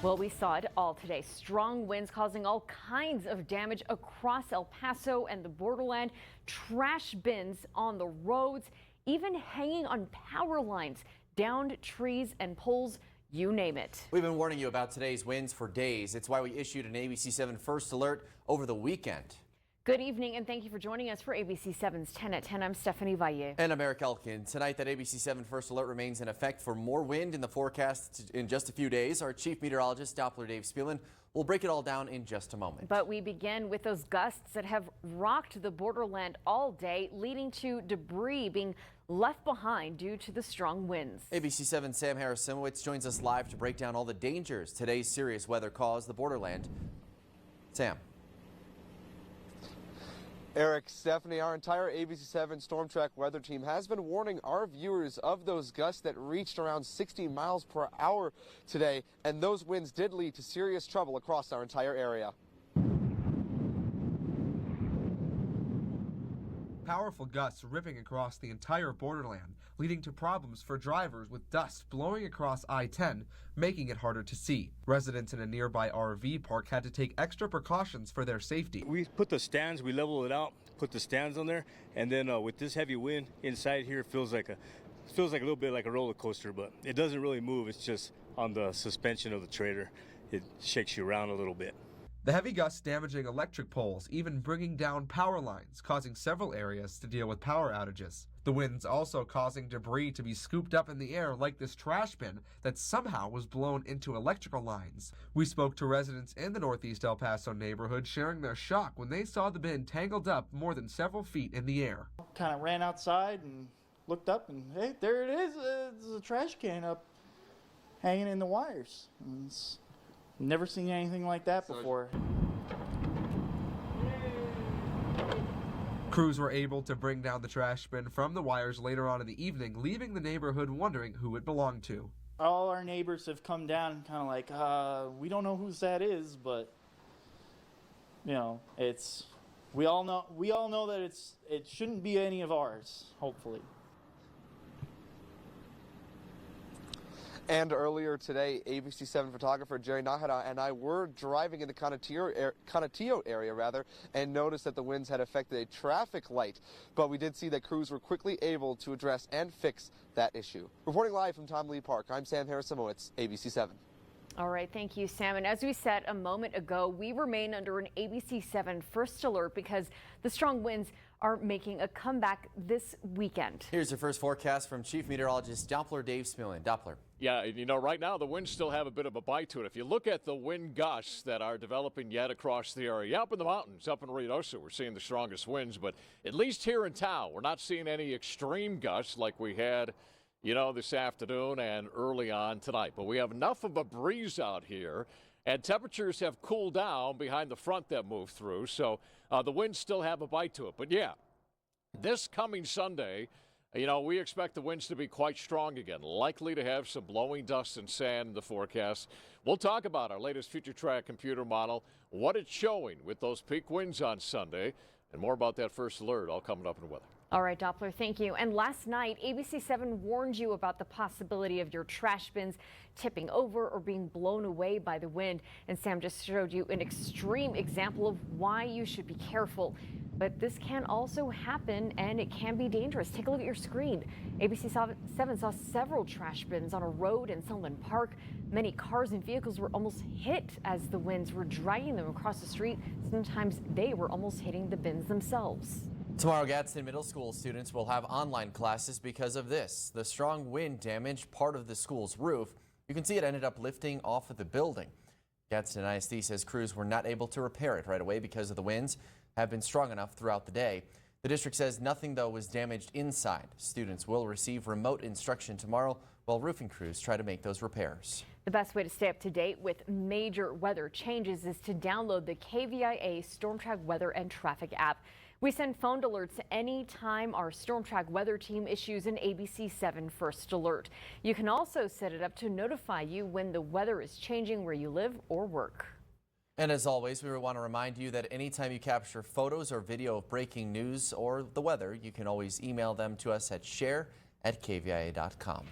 Well, we saw it all today. Strong winds causing all kinds of damage across El Paso and the borderland. Trash bins on the roads, even hanging on power lines, downed trees and poles, you name it. We've been warning you about today's winds for days. It's why we issued an ABC7 First Alert over the weekend. Good evening and thank you for joining us for ABC7's 10 at 10. I'm Stephanie Valle. And I'm Eric Elkin. Tonight, that ABC7 First Alert remains in effect for more wind in the forecast in just a few days. Our chief meteorologist, Doppler Dave Spielman, will break it all down in just a moment. But we begin with those gusts that have rocked the borderland all day, leading to debris being left behind due to the strong winds. ABC7's Sam Harris-Simowitz joins us live to break down all the dangers today's serious weather caused the borderland. Sam. Eric, Stephanie, our entire ABC7 Storm Track weather team has been warning our viewers of those gusts that reached around 60 miles per hour today, and those winds did lead to serious trouble across our entire area. Powerful gusts ripping across the entire borderland, leading to problems for drivers with dust blowing across I-10, making it harder to see. Residents in a nearby RV park had to take extra precautions for their safety. We put the stands, we level it out, put the stands on there, and then with this heavy wind inside here, it feels like a little bit like a roller coaster, but it doesn't really move. It's just on the suspension of the trailer. It shakes you around a little bit. The heavy gusts damaging electric poles, even bringing down power lines, causing several areas to deal with power outages. The winds also causing debris to be scooped up in the air like this trash bin that somehow was blown into electrical lines. We spoke to residents in the Northeast El Paso neighborhood sharing their shock when they saw the bin tangled up more than several feet in the air. Kind of ran outside and looked up and hey, there it is. There's a trash can up hanging in the wires. Never seen anything like that before. Crews were able to bring down the trash bin from the wires later on in the evening, leaving the neighborhood wondering who it belonged to. All our neighbors have come down and kind of like, we don't know whose that is, but you know, we all know that it shouldn't be any of ours, hopefully. And earlier today, ABC7 photographer Jerry Nahara and I were driving in the Conatillo area, and noticed that the winds had affected a traffic light. But we did see that crews were quickly able to address and fix that issue. Reporting live from Tom Lee Park, I'm Sam Harris-Simowitz, ABC7. All right, thank you, Sam. And as we said a moment ago, we remain under an ABC7 First Alert because the strong winds are making a comeback this weekend. Here's your first forecast from Chief Meteorologist Doppler Dave Spielman. Doppler. Yeah, you know, right now the winds still have a bit of a bite to it. If you look at the wind gusts that are developing yet across the area, up in the mountains, up in Ruidoso, we're seeing the strongest winds. But at least here in town, we're not seeing any extreme gusts like we had, you know, this afternoon and early on tonight. But we have enough of a breeze out here, and temperatures have cooled down behind the front that moved through. So the winds still have a bite to it. But yeah, this coming Sunday, you know, we expect the winds to be quite strong again, likely to have some blowing dust and sand in the forecast. We'll talk about our latest Future Track computer model, what it's showing with those peak winds on Sunday, and more about that First Alert all coming up in weather. All right, Doppler, thank you. And last night, ABC7 warned you about the possibility of your trash bins tipping over or being blown away by the wind. And Sam just showed you an extreme example of why you should be careful. But this can also happen, and it can be dangerous. Take a look at your screen. ABC7 saw several trash bins on a road in Sunland Park. Many cars and vehicles were almost hit as the winds were dragging them across the street. Sometimes they were almost hitting the bins themselves. Tomorrow, Gadsden Middle School students will have online classes because of this. The strong wind damaged part of the school's roof. You can see it ended up lifting off of the building. Gadsden ISD says crews were not able to repair it right away because of the winds have been strong enough throughout the day. The district says nothing, though, was damaged inside. Students will receive remote instruction tomorrow while roofing crews try to make those repairs. The best way to stay up to date with major weather changes is to download the KVIA Storm Track Weather and Traffic app. We send phone alerts anytime our Storm Track weather team issues an ABC7 First Alert. You can also set it up to notify you when the weather is changing where you live or work. And as always, we want to remind you that anytime you capture photos or video of breaking news or the weather, you can always email them to us at share@kvia.com.